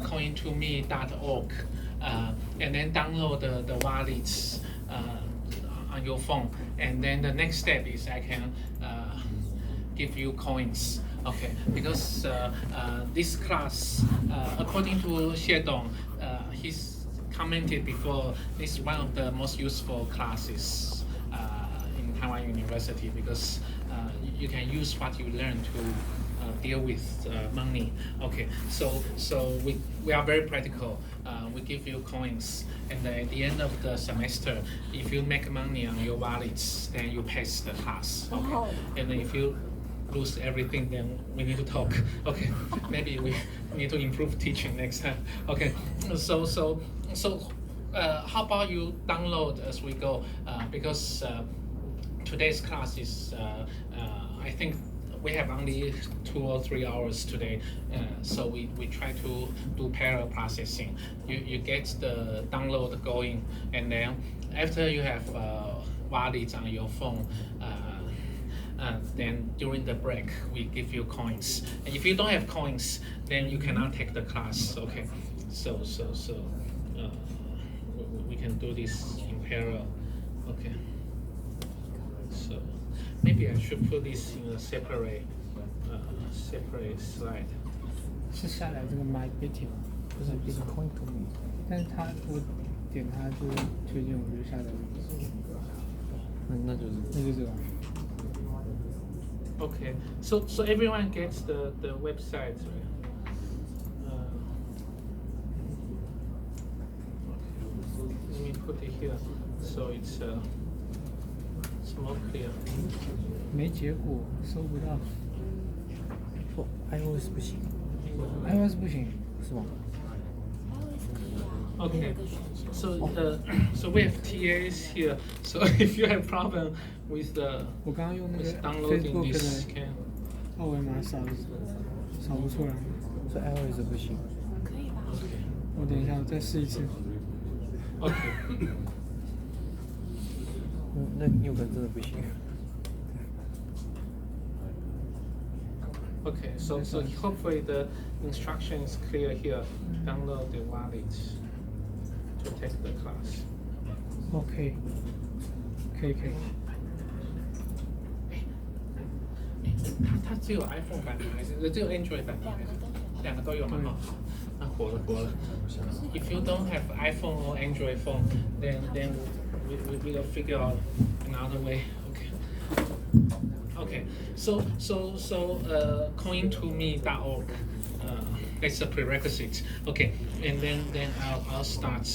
coin2me.org, and then download the wallets on your phone. And then the next step is I can give you coins. Okay, because this class, according to Xiedong, he's commented before, this is one of the most useful classes in Taiwan University because you can use what you learn to deal with money. Okay, so we are very practical. We give you coins, and at the end of the semester, if you make money on your wallets, then you pass the class. Okay, oh. And if you lose everything, then we need to talk. Okay, maybe we need to improve teaching next time. Okay, so how about you download as we go, because today's class is I think we have only 2 or 3 hours today, so we try to do parallel processing. You get the download going, and then after you have wallets on your phone, then during the break we give you coins. And if you don't have coins, then you cannot take the class. Okay, so we can do this in parallel. Okay, so maybe I should put this in a separate slide. 是下来这个 My Bitty 吗？不是 Bitcoin to me， 但是我点它就推荐我就下载那就是这个。Okay, so everyone gets the website, right? Okay. Let me put it here, so it's more clear. 没结果，收不到。说 iOS 不行 ，iOS 不行是吗？ Okay, so we have TAs here. So if you have problem with我刚刚用那个 downloading Facebook this, 的二维码扫不出来。说 iOS 不行。可以吧？我等一下，我再试一次。Okay. 那有可能真的不行。Okay, so hopefully the instruction is clear here. Download the wallet to take the class. OK， 可以。它只有 iPhone 版本还是只有 Android 版本？两个都有吗？好，那活了。If you don't have iPhone or Android phone, then we will figure out another way. Okay, so coin2me.org. That's a prerequisite. Okay, and then I'll start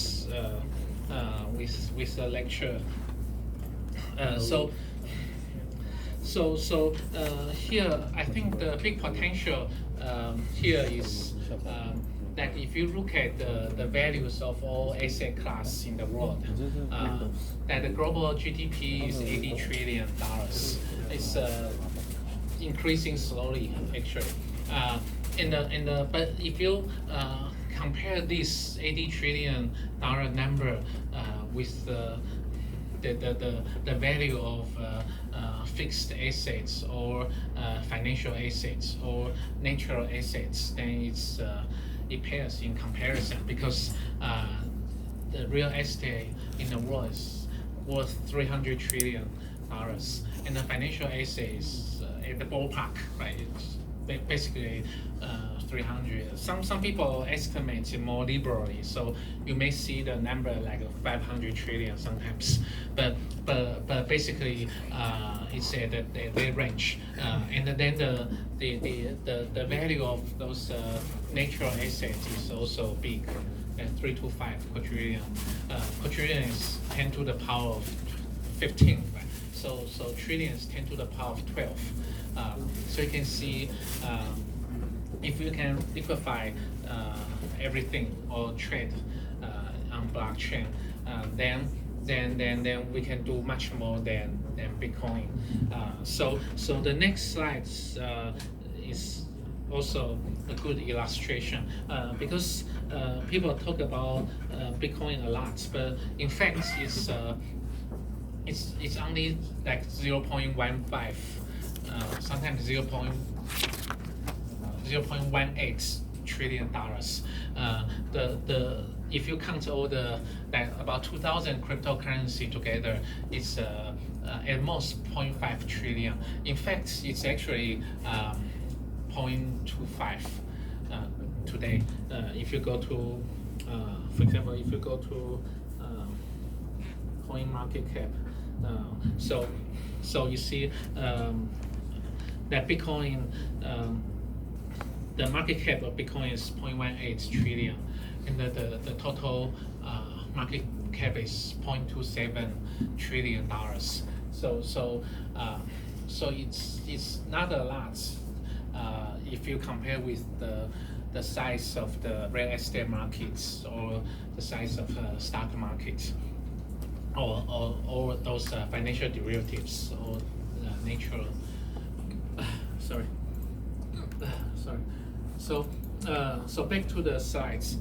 with the lecture. So here I think the big potential here is that if you look at the values of all asset class in the world, that the global GDP is $80 trillion. It's increasing slowly, actually. But if you compare this $80 trillion number with the value of fixed assets or financial assets or natural assets, then it pales in comparison because the real estate in the world is worth $300 trillion, and the financial assets at the ballpark, right? It's basically 300. Some people estimate it more liberally, so you may see the number like 500 trillion sometimes. But basically, it's at the range, and then the value of those natural assets is also big, 3 to 5 quadrillion. Quadrillion is 10 to the power of 15, right? So trillion is 10 to the power of 12. So you can see if you can liquefy everything or trade on blockchain, then we can do much more than Bitcoin. So the next slide is also a good illustration because people talk about Bitcoin a lot, but in fact it's only like 0.15. Sometimes 0.18 trillion. If you count all about 2,000 cryptocurrency together, it's at most 0.5 trillion. In fact, it's actually 0.25 today. If you go to, for example, if you go to coin market cap, so you see that Bitcoin, the market cap of Bitcoin is 0.18 trillion, and the total market cap is 0.27 trillion dollars. So it's not a lot if you compare with the size of the real estate markets or the size of stock markets or those financial derivatives or natural. Sorry. So back to the slides.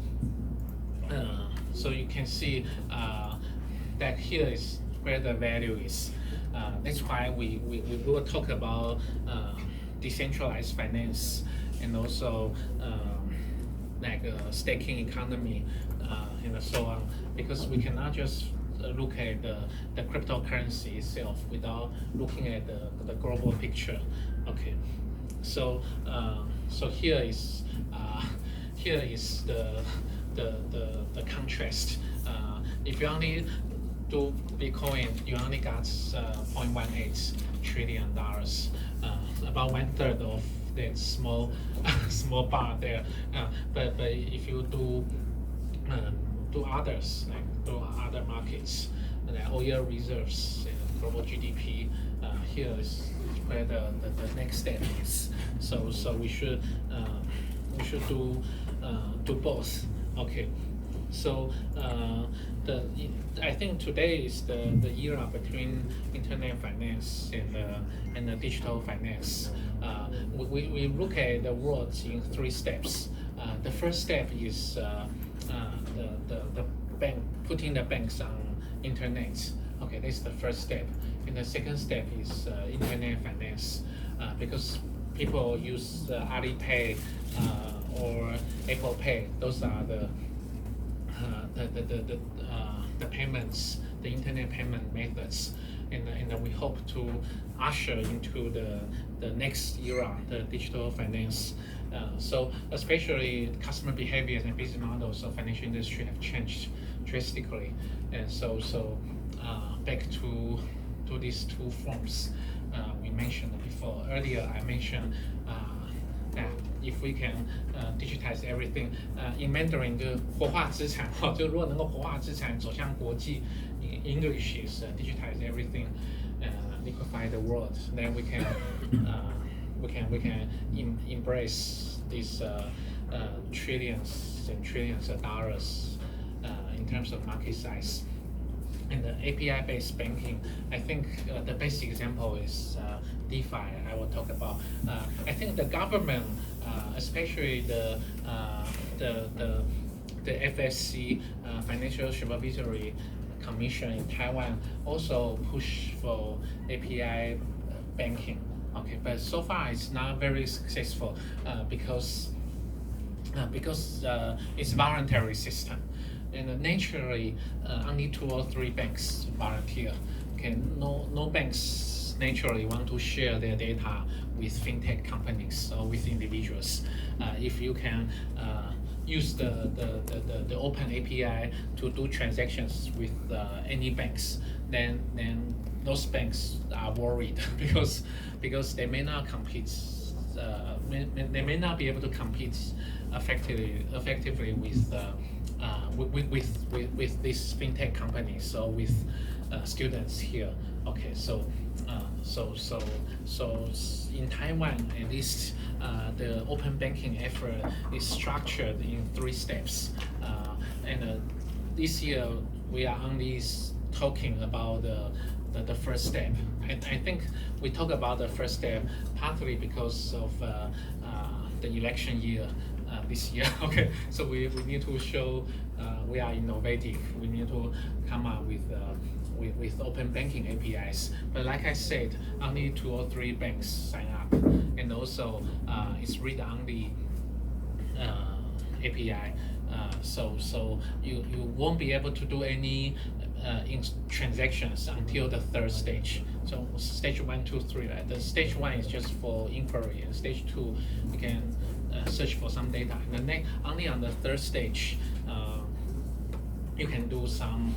So you can see that here is where the value is. That's why we will talk about decentralized finance and also like staking economy and so on, because we cannot just look at the cryptocurrency itself without looking at the global picture. Okay, so here is the contrast. If you only do Bitcoin, you only got 0.18 trillion dollars, about 1/3 of that small bar there. But if you do others, like do other markets, like oil reserves and global GDP, here is where the next step is. So we should do both. Okay. So I think today is the era between internet finance and the digital finance. We look at the world in 3 steps. The first step is the bank, putting the banks on internet. Okay, that's the first step. And the second step is internet finance, because people use Alipay or Apple Pay. Those are the payments, the internet payment methods, and we hope to usher into the next era, the digital finance. So especially customer behaviors and business models of financial industry have changed drastically, and so back to these 2 forms we mentioned before. Earlier I mentioned that if we can digitize everything, in Mandarin 就活化资产，就如果能够活化资产走向国际 ，English is digitize everything, liquefy the world. Then we can embrace these trillions and trillions of dollars in terms of market size. And the API-based banking, I think the best example is DeFi. I will talk about. I think the government, especially the FSC, Financial Supervisory Commission in Taiwan, also push for API banking. Okay, but so far it's not very successful because it's voluntary system. And naturally, only 2 or 3 banks volunteer. Okay, no banks naturally want to share their data with fintech companies or with individuals. If you can use the open API to do transactions with any banks, then those banks are worried because they may not compete. They may not be able to compete effectively with these fintech companies or with students here. Okay, so in Taiwan, at least the open banking effort is structured in 3 steps, and this year we are only talking about the first step. And I think we talk about the first step partly because of the election year this year. Okay, so we need to show we are innovative. We need to come up with open banking APIs. But like I said, only 2 or 3 banks sign up, and also it's read-only API. So you won't be able to do any in transactions until the third stage. So stage 1, 2, 3, right? The stage 1 is just for inquiry, and stage 2 you can search for some data. And then only on the third stage you can do some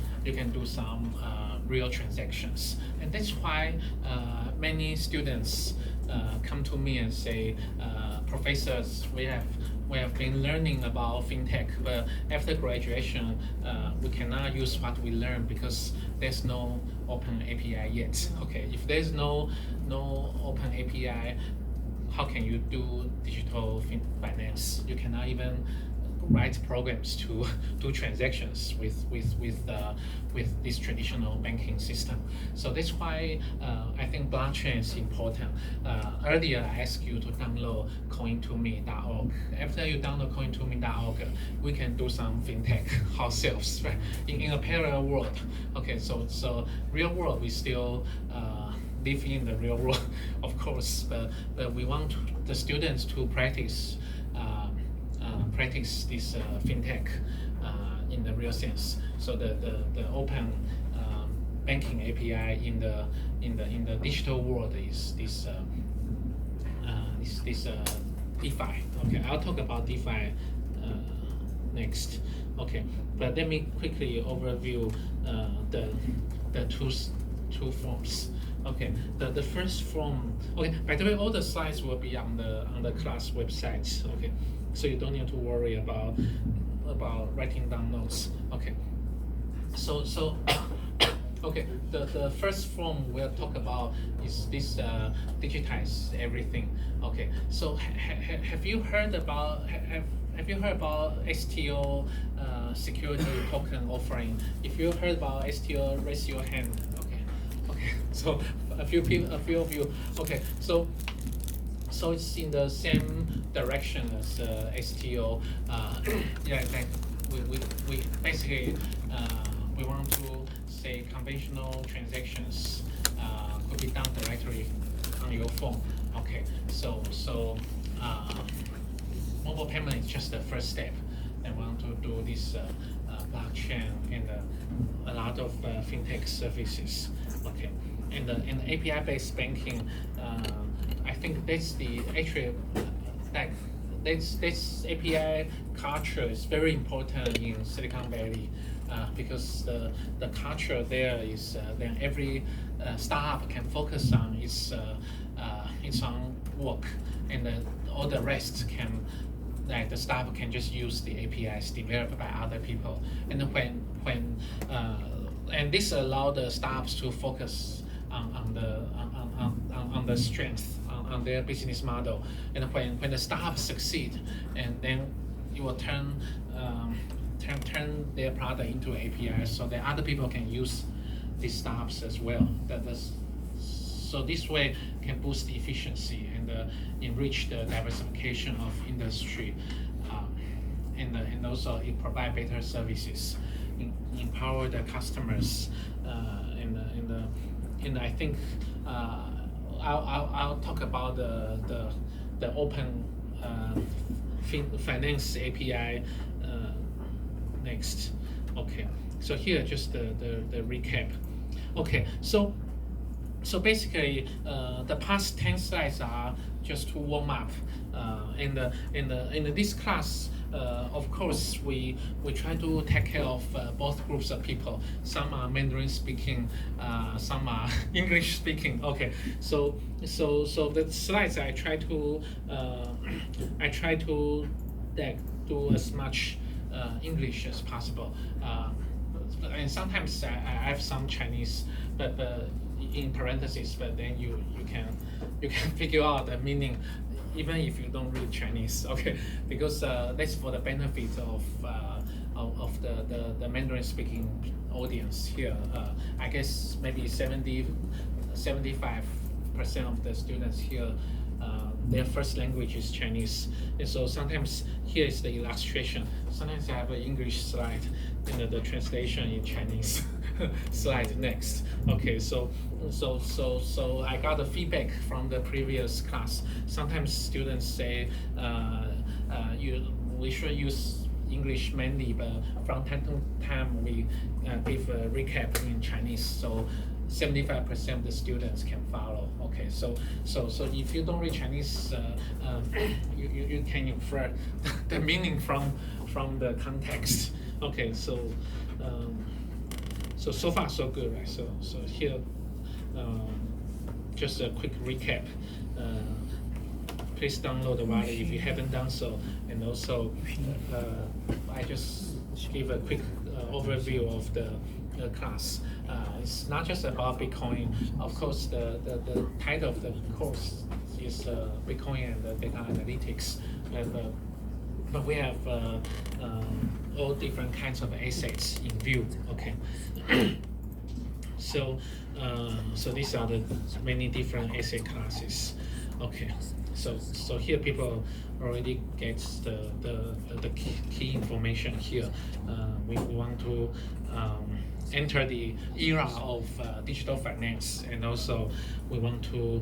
real transactions. And that's why many students come to me and say, professors, we have been learning about fintech, but after graduation, we cannot use what we learned because there's no open API yet. Okay, if there's no open API, how can you do digital finance? You cannot even write programs to do transactions with this traditional banking system. So that's why I think blockchain is important. Earlier I asked you to download coin2me.org. After you download coin2me.org, we can do some fintech ourselves, right? In a parallel world. Okay, so real world we still live in the real world, of course, but we want the students to practice this fintech in the real sense. So the open banking API in the digital world is this DeFi. Okay, I'll talk about DeFi next. Okay, but let me quickly overview the two forms. Okay, the first form. Okay, by the way, all the slides will be on the class website. Okay, so you don't need to worry about writing down notes. Okay, so okay, the first form we'll talk about is this digitize everything. Okay, so have you heard about STO security token offering? If you heard about STO, raise your hand. Okay, so a few of you. Okay, so it's in the same direction as STO. Yeah, like we basically we want to say conventional transactions could be done directly on your phone. Okay, so mobile payment is just the first step. They want to do this blockchain and a lot of fintech services. Okay, and the API-based banking, I think that's this API culture is very important in Silicon Valley because the culture there is then every startup can focus on its own work, and all the rest can. Like the startup can just use the APIs developed by other people, and and this allows the startups to focus on the strength on their business model, and when the startups succeed, and then it will turn their product into APIs so that other people can use these startups as well. So this way can boost the efficiency and enrich the diversification of industry, and also it provide better services, empower the customers, and I think I'll talk about the open finance API next. Okay, so here just the recap. Okay, so basically, the past 10 slides are just to warm up. In this class, of course, we try to take care of both groups of people. Some are Mandarin speaking, some are English speaking. Okay, so the slides I try to do as much English as possible. And sometimes I have some Chinese, but in parentheses, but then you can figure out the meaning even if you don't read Chinese. Okay, because that's for the benefit of the Mandarin speaking audience here. I guess maybe 75% of the students here, their first language is Chinese, and so sometimes here is the illustration. Sometimes I have an English slide and the translation in Chinese slide next. Okay, so I got the feedback from the previous class. Sometimes students say we should use English mainly, but from time to time we give a recap in Chinese, so 75% of the students can follow. Okay, so if you don't read Chinese, you can infer the meaning from the context. Okay, so far so good, right? So here, just a quick recap. Please download the wallet if you haven't done so, and also I just give a quick overview of the class. It's not just about Bitcoin. Of course, the title of the course is Bitcoin and data analytics, but we have all different kinds of assets in view. Okay. So these are the many different asset classes. Okay. So here people already get the key information here. We want to enter the era of digital finance, and also we want to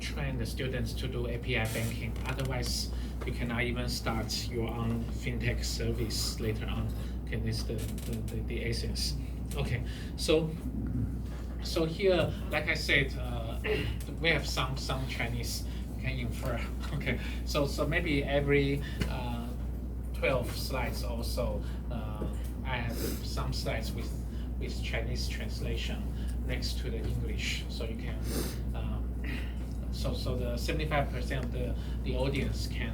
train the students to do API banking. Otherwise, you cannot even start your own fintech service later on. Okay, this is the essence. Okay, so here, like I said, we have some Chinese can infer. Okay, so maybe every 12 slides also, I have some slides with Chinese translation next to the English, so you can. So the 75% of the audience can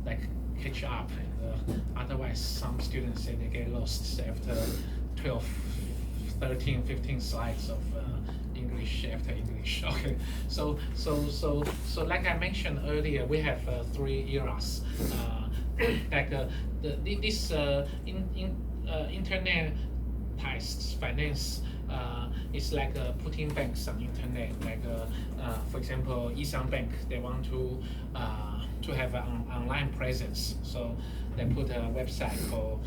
like catch up, and otherwise some students say they get lost after 12, 13, 15 slides of English after English. Okay, so like I mentioned earlier, we have 3 eras. Like this internetized finance is like putting banks on internet. Like for example, Yisang Bank, they want to have an online presence, so they put a website called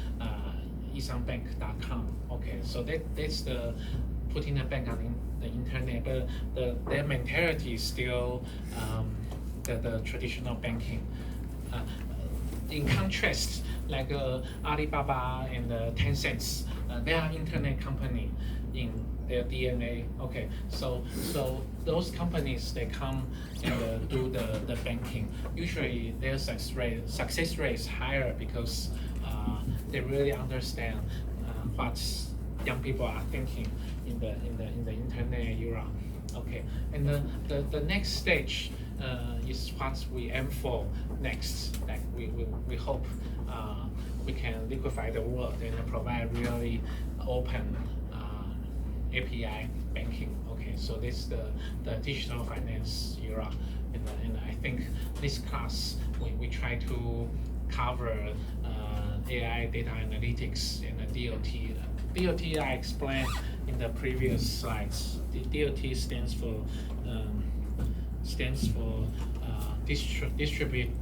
yisangbank.com. Okay, so that's the putting a bank on the internet, but their mentality is still the traditional banking. In contrast, like Alibaba and Tencent, they are internet company in their DNA. Okay, so those companies, they come and do the banking. Usually their success rate is higher because they really understand what young people are thinking in the internet era. Okay, and the next stage is what we aim for next. Like we hope we can liquefy the world and provide really open API banking. Okay, so this is the digital finance era, and I think this class we try to cover AI, data analytics, and the DOT. DOT I explained in the previous slides. The DOT stands for distributed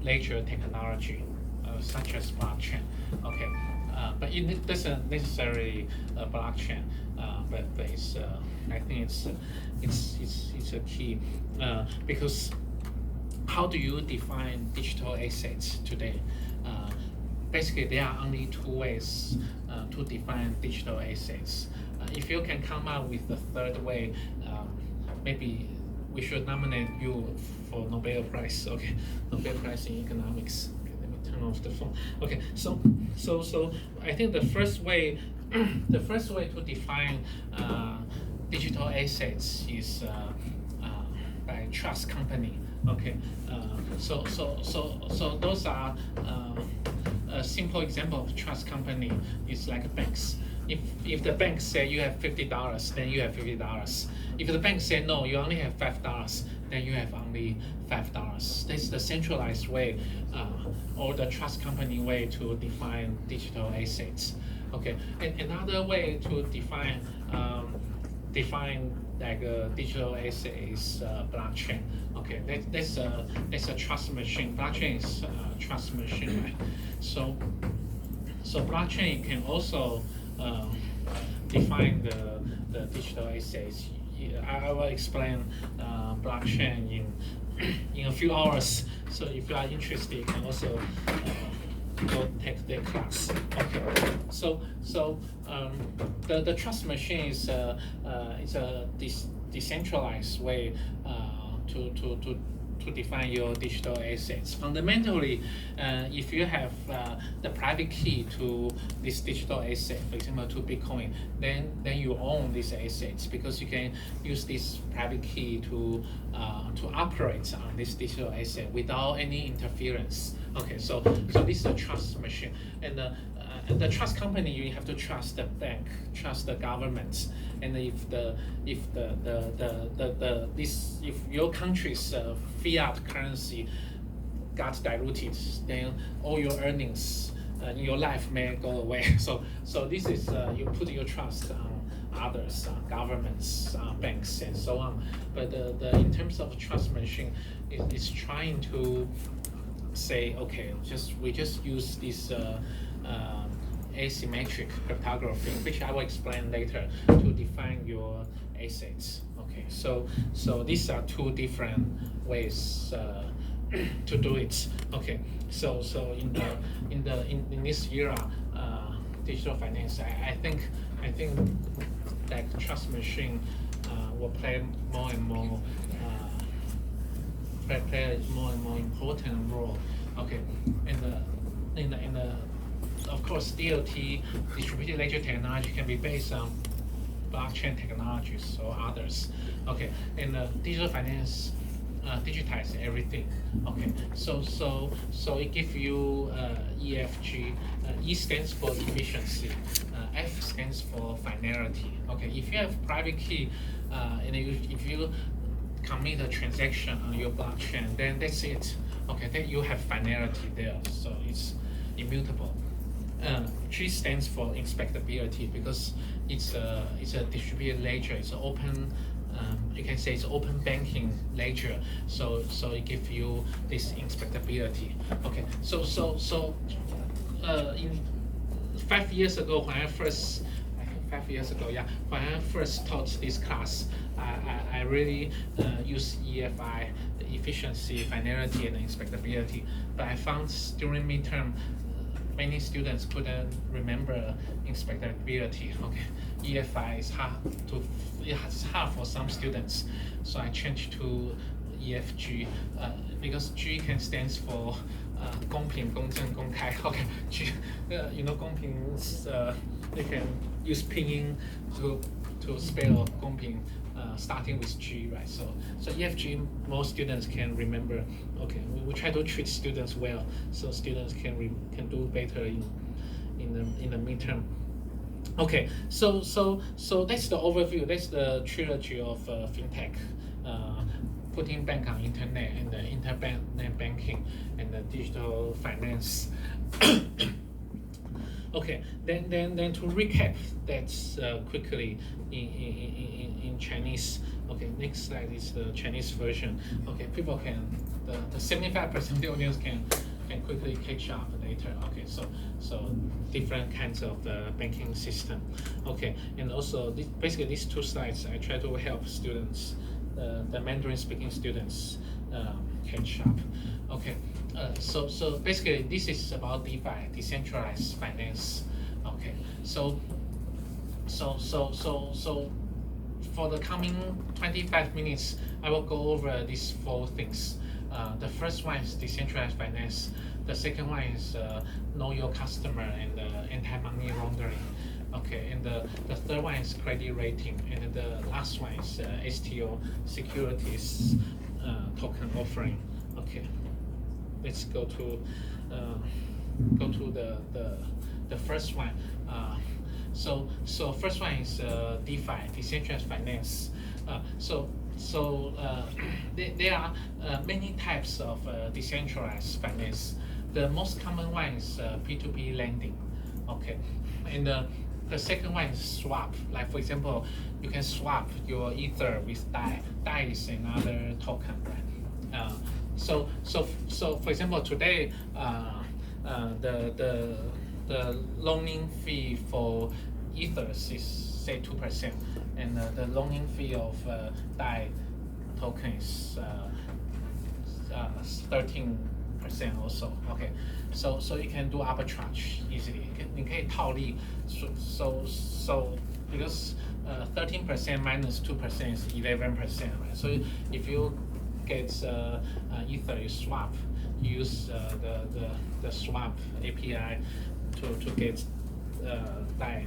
ledger technology, such as blockchain. Okay, but it doesn't necessarily blockchain, but it's I think it's a key because how do you define digital assets today? Basically, there are only 2 ways to define digital assets. If you can come up with the 3rd way, maybe we should nominate you for Nobel Prize. Okay, Nobel Prize in economics. Okay, let me turn off the phone. Okay, so I think the first way to define digital assets is by trust company. Okay, so those are a simple example of trust company is like banks. If the bank say you have $50, then you have $50. If the bank say no, you only have $5, then you have only $5. That's the centralized way, or the trust company way to define digital assets. Okay, and another way to define like a digital asset is blockchain. Okay, that's a trust machine. Blockchain is a trust machine, right? So blockchain can also define the digital assets. I will explain blockchain in in a few hours. So if you are interested, you can also go take the class. Okay. The trust machine is a decentralized way to define your digital assets. Fundamentally, if you have the private key to this digital asset, for example, to Bitcoin, then you own these assets because you can use this private key to operate on this digital asset without any interference. Okay, so this is a trust machine, and the trust company, you have to trust the bank, trust the government, and if if your country's fiat currency got diluted, then all your earnings in your life may go away. So this is you put your trust on others, governments, banks, and so on. But in terms of trust machine, it's trying to say, okay, we just use this asymmetric cryptography, which I will explain later, to define your assets. Okay, so these are two different ways to do it. Okay, so in this era, digital finance, I think that trust machine will play more and more important role. Okay, and of course, DLT, distributed ledger technology, can be based on blockchain technologies or others. Okay, and digital finance digitize everything. Okay, so it gives you EFG. E stands for efficiency. F stands for finality. Okay, if you have private key, and if you commit a transaction on your blockchain, then that's it. Okay, then you have finality there, so it's immutable. G stands for expectability because it's a distributed ledger. It's an open. You can say it's open banking ledger. So it gives you this expectability. Okay. So in 5 years ago when I first. 5 years ago, yeah. When I first taught this class, I really used EFI, the efficiency, finality, and expectability. But I found during midterm, many students couldn't remember expectability. Okay, EFI is it's hard for some students, so I changed to EFG because G can stands for 公平、公正、公开. Okay, G, 公平 they can use pinyin to spell 公平, starting with G, right? So EFG, most students can remember. Okay, we try to treat students well, so students can do better in the midterm. Okay, so that's the overview. That's the trilogy of fintech. Putting bank on internet and the internet banking and the digital finance. Okay, then to recap that quickly in Chinese. Okay, next slide is the Chinese version. Okay, people can the 75% of the audience can quickly catch up later. Okay, so different kinds of banking system. Okay, and also basically these two slides I try to help students. The Mandarin speaking students catch up. Okay, so basically this is about DeFi, decentralized finance. Okay, so for the coming 25 minutes, I will go over these 4 things. The first one is decentralized finance. The second one is know your customer and anti-money laundering. Okay, and the third one is credit rating, and the last one is STO, securities token offering. Okay, let's go to the first one. So first one is DeFi, decentralized finance. There are many types of decentralized finance. The most common one is P2P lending. Okay, and the second one is swap. Like for example, you can swap your Ether with DAI. DAI is another token, right? So for example, today the loaning fee for Ether is say 2%, and the loaning fee of DAI token is 13% also. Okay, so you can do arbitrage easily. 你可以套利 so because 13% minus 2% is 11%, right? So if you get Ether, you swap, you use the swap API to get DAI.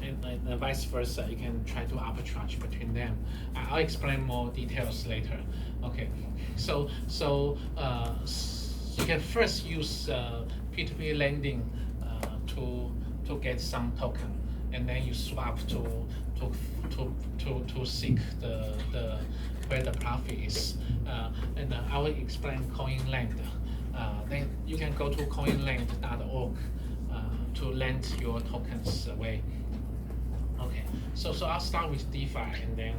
And vice versa, you can try to arbitrage between them. I'll explain more details later. Okay, so you can first use P2P lending to get some token, and then you swap to seek the where the profit is. And I will explain CoinLend. Then you can go to coinlend.org to lend your tokens away. Okay, so I'll start with DeFi and then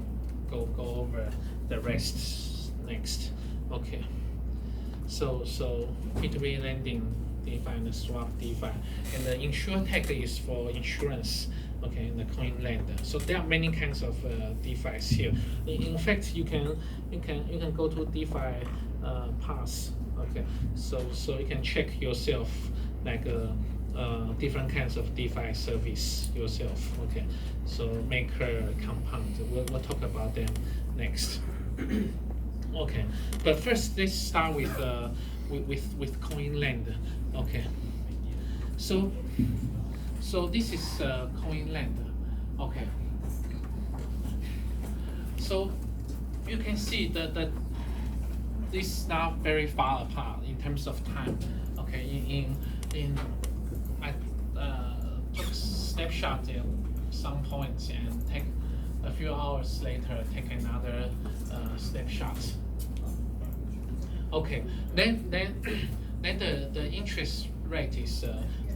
go over the rest next. Okay, so P2P lending DeFi and the swap DeFi, and the InsurTech is for insurance. Okay, and the CoinLend. So there are many kinds of DeFi's here. In fact, you can go to DeFi pass. Okay, so you can check yourself like different kinds of DeFi service yourself. Okay, so Maker, Compound, we'll talk about them next. Okay, but first let's start with CoinLend. Okay, so this is CoinLend. Okay, so you can see that this is not very far apart in terms of time. Okay, I took a snapshot at some points and take a few hours later take another snapshot. Okay, then the interest rate is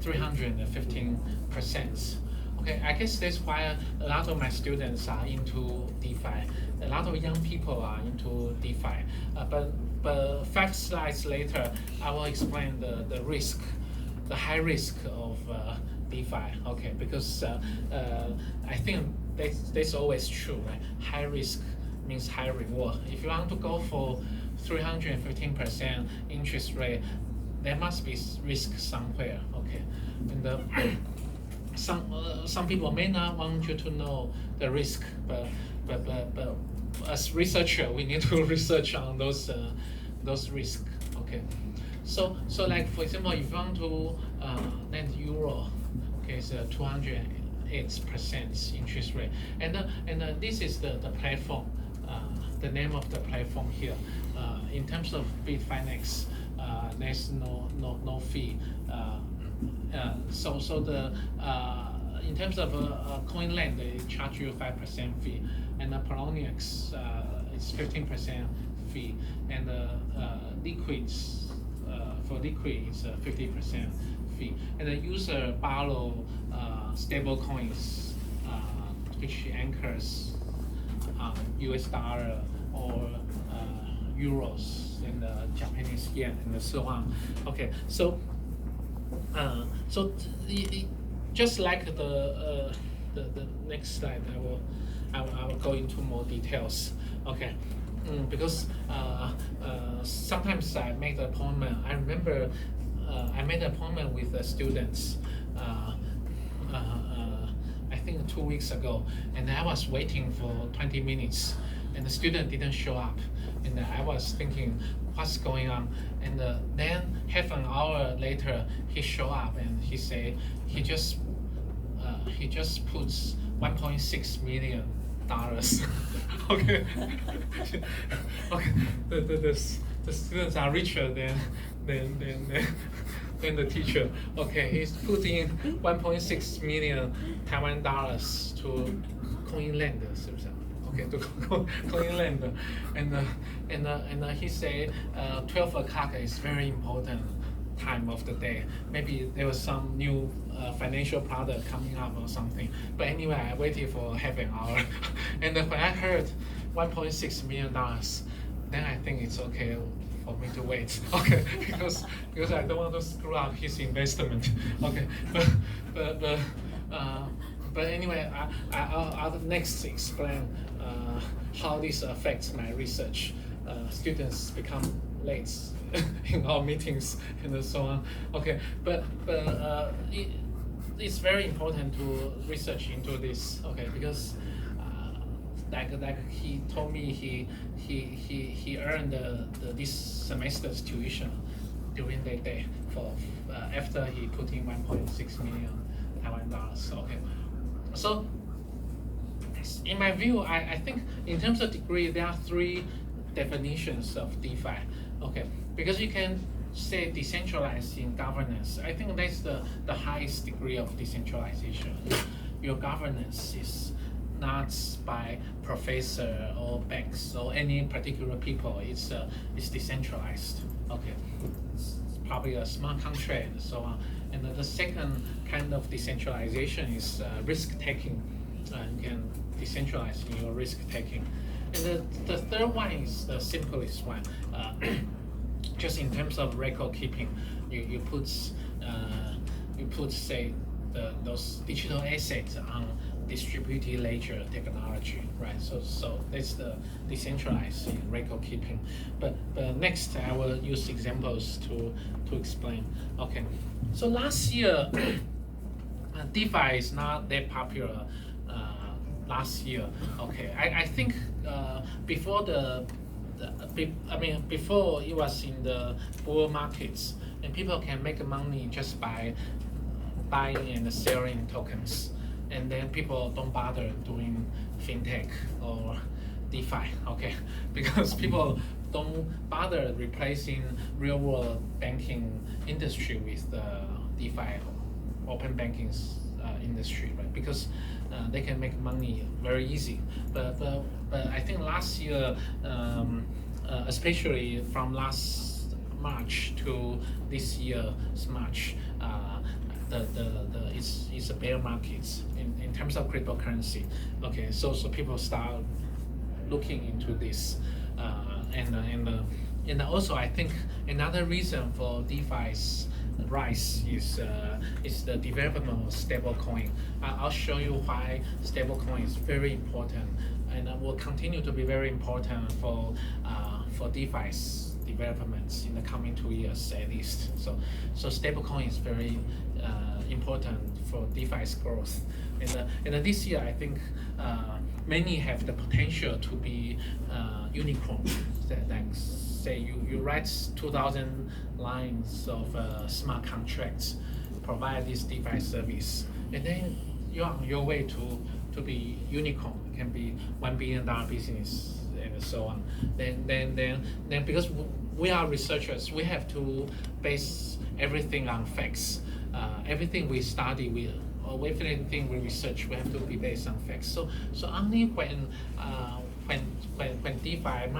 315%. Okay, I guess that's why a lot of my students are into DeFi. A lot of young people are into DeFi. But 5 slides later, I will explain the risk, the high risk of DeFi. Okay, because I think that's always true, right? High risk means high reward. If you want to go for 315% interest rate, there must be risk somewhere. Okay, and some people may not want you to know the risk, but as researcher, we need to research on those risks. Okay, so like for example, if you want to lend euro, okay, it's 208% interest rate, and this is the platform. The name of the platform here. In terms of Bitfinex, there's no fee. So the in terms of CoinLend, they charge you 5% fee, and Poloniex is 15% fee, and Liquids for Liquid is 50% fee, and the user borrow stable coins which anchors US dollar or euros and Japanese yen and so on. Okay, so just like the next slide, I will go into more details. Okay, because sometimes I make the appointment. I remember I made an appointment with the students. I think 2 weeks ago, and I was waiting for 20 minutes, and the student didn't show up, and I was thinking, what's going on? And then half an hour later, he showed up, and he said he just puts $1.6 million. Okay, okay. The students are richer than the teacher. Okay, he's putting 1.6 million Taiwan dollars to CoinLend, 是不是? Okay, to CoinLend, and he said 12 o'clock is very important time of the day. Maybe there was some new financial product coming up or something. But anyway, I waited for half an hour, and when I heard $1.6 million, then I think it's okay for me to wait. Okay, because I don't want to screw up his investment. Okay, but anyway, I'll next explain how this affects my research. students become late in our meetings and so on. Okay, but it's very important to research into this. Okay, because like he told me he earned this semester's tuition during that day for after he put in 1.6 million Taiwan dollars. Okay, so in my view, I think in terms of degree there are three definitions of DeFi. Okay, because you can say decentralized in governance. I think that's the highest degree of decentralization. Your governance is not by professor or banks or any particular people. It's decentralized. Okay, it's probably a smart contract and so on. And the second kind of decentralization is risk taking. You can decentralize in your risk taking. And the third one is the simplest one. Just in terms of record keeping, you put say those digital assets on distributed ledger technology, right? So that's the decentralized in record keeping. But next I will use examples to explain. Okay, so last year DeFi is not that popular. Last year, okay, I think before before it was in the bull markets, and people can make money just by buying and selling tokens, and then people don't bother doing fintech or DeFi, okay, because people don't bother replacing real world banking industry with the DeFi, open banking industry, right? Because they can make money very easy. But I think last year, especially from last March to this year's March, it's a bear market in terms of cryptocurrency. Okay, so people start looking into this, and also I think another reason for DeFi's rise is the development of stablecoin. I'll show you why stablecoin is very important, and will continue to be very important for DeFi's developments in the coming 2 years at least. So stablecoin is very important for DeFi's growth. And this year, I think many have the potential to be unicorn. Like say you write 2,000 lines of smart contracts, provide this DeFi service, and then you're on your way to be unicorn. It can be $1 billion business and so on. Then because we are researchers, we have to base everything on facts. Everything we study, everything we research, we have to be based on facts. So only when DeFi